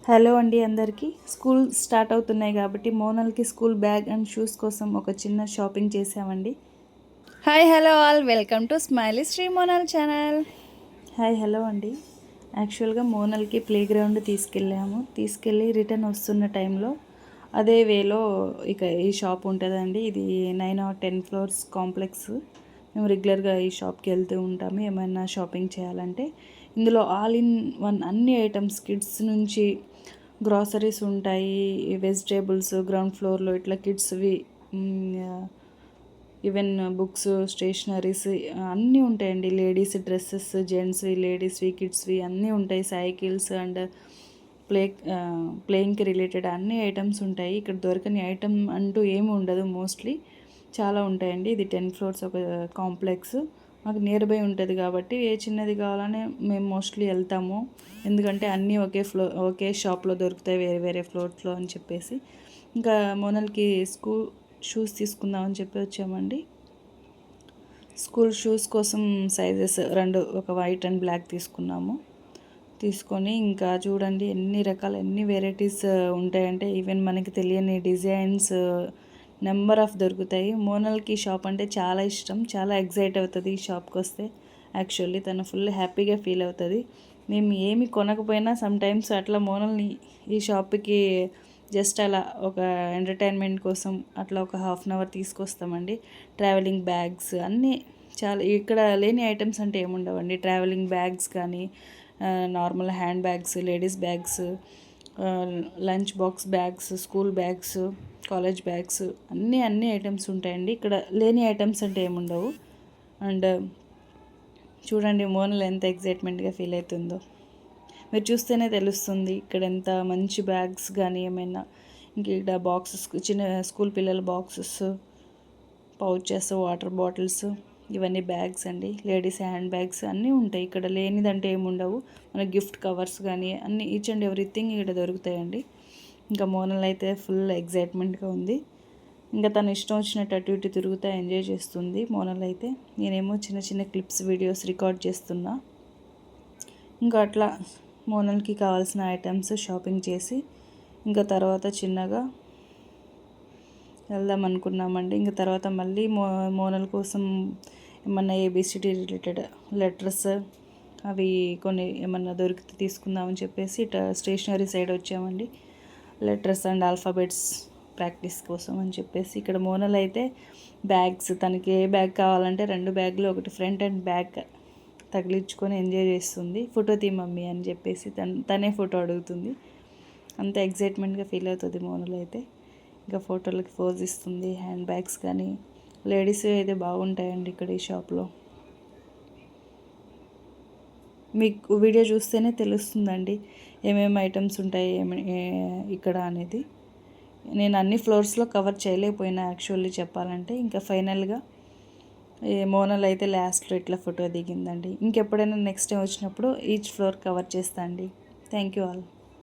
Hello అండి అందరికీ. School start అవుతున్నాయి కాబట్టి మోనల్కి స్కూల్ బ్యాగ్ అండ్ షూస్ కోసం ఒక చిన్న షాపింగ్ చేసామండి. Hi hello all, welcome to smiley Shri Monal channel. Hi hello అండి. యాక్చువల్గా మోనల్కి ప్లే గ్రౌండ్ తీసుకెళ్ళి రిటర్న్ వస్తున్న టైంలో అదే వేలో ఈ షాప్ ఉంటుందండి. ఇది 9 or 10 floors కాంప్లెక్స్. మేము రెగ్యులర్గా ఈ షాప్కి వెళ్తూ ఉంటాము ఏమైనా షాపింగ్ చేయాలంటే. ఇందులో ఆల్ ఇన్ వన్ అన్ని ఐటమ్స్, కిడ్స్ నుంచి గ్రాసరీస్ ఉంటాయి, వెజిటేబుల్స్ గ్రౌండ్ ఫ్లోర్లో ఇట్లా కిడ్స్వి, ఈవెన్ బుక్స్, స్టేషనరీస్ అన్నీ ఉంటాయండి. లేడీస్ డ్రెస్సెస్, జెంట్స్వి, లేడీస్వి, కిడ్స్వి అన్నీ ఉంటాయి. సైకిల్స్ అండ్ ప్లేయింగ్కి రిలేటెడ్ అన్ని ఐటమ్స్ ఉంటాయి. ఇక్కడ దొరకని ఐటమ్ అంటూ ఏమి ఉండదు. మోస్ట్లీ చాలా ఉంటాయండి. ఇది 10 floors ఒక కాంప్లెక్స్. మాకు నియర్ బై ఉంటుంది కాబట్టి ఏ చిన్నది కావాలని మేము మోస్ట్లీ వెళ్తాము. ఎందుకంటే అన్నీ ఒకే షాప్లో దొరుకుతాయి వేరే వేరే ఫ్లోర్స్లో అని చెప్పేసి. ఇంకా మోనల్కి స్కూల్ షూస్ తీసుకుందామని చెప్పి వచ్చామండి. స్కూల్ షూస్ కోసం సైజెస్ రెండు, ఒక వైట్ అండ్ బ్లాక్ తీసుకొని ఇంకా చూడండి ఎన్ని వెరైటీస్ ఉంటాయంటే ఈవెన్ మనకి తెలియని డిజైన్స్ నెంబర్ ఆఫ్ దొరుకుతాయి. మోనల్కి షాప్ అంటే చాలా ఇష్టం, చాలా ఎగ్జైట్ అవుతుంది ఈ షాప్కి వస్తే. యాక్చువల్లీ తను ఫుల్ హ్యాపీగా ఫీల్ అవుతుంది. మేము ఏమి కొనకపోయినా సమ్టైమ్స్ అట్లా మోనల్ని ఈ షాప్కి జస్ట్ అలా ఒక ఎంటర్టైన్మెంట్ కోసం అట్లా ఒక 1/2 hour తీసుకొస్తామండి. ట్రావెలింగ్ బ్యాగ్స్ అన్నీ చాలా, ఇక్కడ లేని ఐటమ్స్ అంటే ఏముండవండి. ట్రావెలింగ్ బ్యాగ్స్ కానీ, normal hand bags, ladies bags, lunch box bags, school bags, college bags అన్ని ఐటమ్స్ ఉంటాయండి. ఇక్కడ లేని ఐటమ్స్ అంటే ఏముండవు. అండ్ చూడండి మోనల్ ఎంత ఎగ్జైట్మెంట్గా ఫీల్ అవుతుందో మీరు చూస్తేనే తెలుస్తుంది. ఇక్కడ ఎంత మంచి బ్యాగ్స్ కానీ ఏమైనా, ఇంక ఇక్కడ బాక్సెస్, చిన్న స్కూల్ పిల్లల బాక్సెస్, పౌచెస్, వాటర్ బాటిల్స్, ఇవన్నీ బ్యాగ్స్ అండి. లేడీస్ హ్యాండ్ బ్యాగ్స్ అన్నీ ఉంటాయి. ఇక్కడ లేనిదంటే ఏముండవు. మన గిఫ్ట్ కవర్స్ కానీ అన్నీ, ఈచ్ అండ్ ఎవ్రీథింగ్ ఇక్కడ దొరుకుతాయండి. ఇంకా మోనల్ అయితే ఫుల్ ఎగ్జైట్మెంట్గా ఉంది. ఇంకా తను ఇష్టం వచ్చినట్టు అటు ఇటు తిరుగుతూ ఎంజాయ్ చేస్తుంది మోనల్ అయితే. నేనేమో చిన్న చిన్న క్లిప్స్, వీడియోస్ రికార్డ్ చేస్తున్నా. ఇంకా అట్లా మోనల్కి కావాల్సిన ఐటమ్స్ షాపింగ్ చేసి ఇంకా తర్వాత చిన్నగా వెళ్దాం అనుకున్నామండి. ఇంకా తర్వాత మళ్ళీ మోనల్ కోసం ఏమన్నా ABCD రిలేటెడ్ లెటర్స్ అవి కొన్ని ఏమన్నా దొరికితే తీసుకుందామని చెప్పేసి స్టేషనరీ సైడ్ వచ్చామండి. లెటర్స్ అండ్ ఆల్ఫాబెట్స్ ప్రాక్టీస్ కోసం అని చెప్పేసి. ఇక్కడ మోనల్ అయితే బ్యాగ్స్, తనకి ఏ బ్యాగ్ కావాలంటే 2 బ్యాగులు, ఒకటి ఫ్రంట్ అండ్ బ్యాక్ తగిలించుకొని ఎంజాయ్ చేస్తుంది. ఫోటో తీ మమ్మీ అని చెప్పేసి తనే ఫోటో అడుగుతుంది. అంత ఎగ్జైట్మెంట్గా ఫీల్ అవుతుంది మోనల్ అయితే. ఇంకా ఫోటోలకి పోజ్ ఇస్తుంది. హ్యాండ్ బ్యాగ్స్ కానీ లేడీస్ అయితే బాగుంటాయండి ఇక్కడ ఈ షాప్లో. మీకు వీడియో చూస్తేనే తెలుస్తుందండి ఏమేమి ఐటమ్స్ ఉంటాయి ఇక్కడ అనేది. నేను అన్ని ఫ్లోర్స్లో కవర్ చేయలేకపోయినా యాక్చువల్లీ చెప్పాలంటే. ఇంకా ఫైనల్గా మోనల్ అయితే లాస్ట్లో ఇట్లా ఫోటో దిగిందండి. ఇంకెప్పుడైనా నెక్స్ట్ టైం వచ్చినప్పుడు ఈచ్ ఫ్లోర్ కవర్ చేస్తా అండి. Thank you all.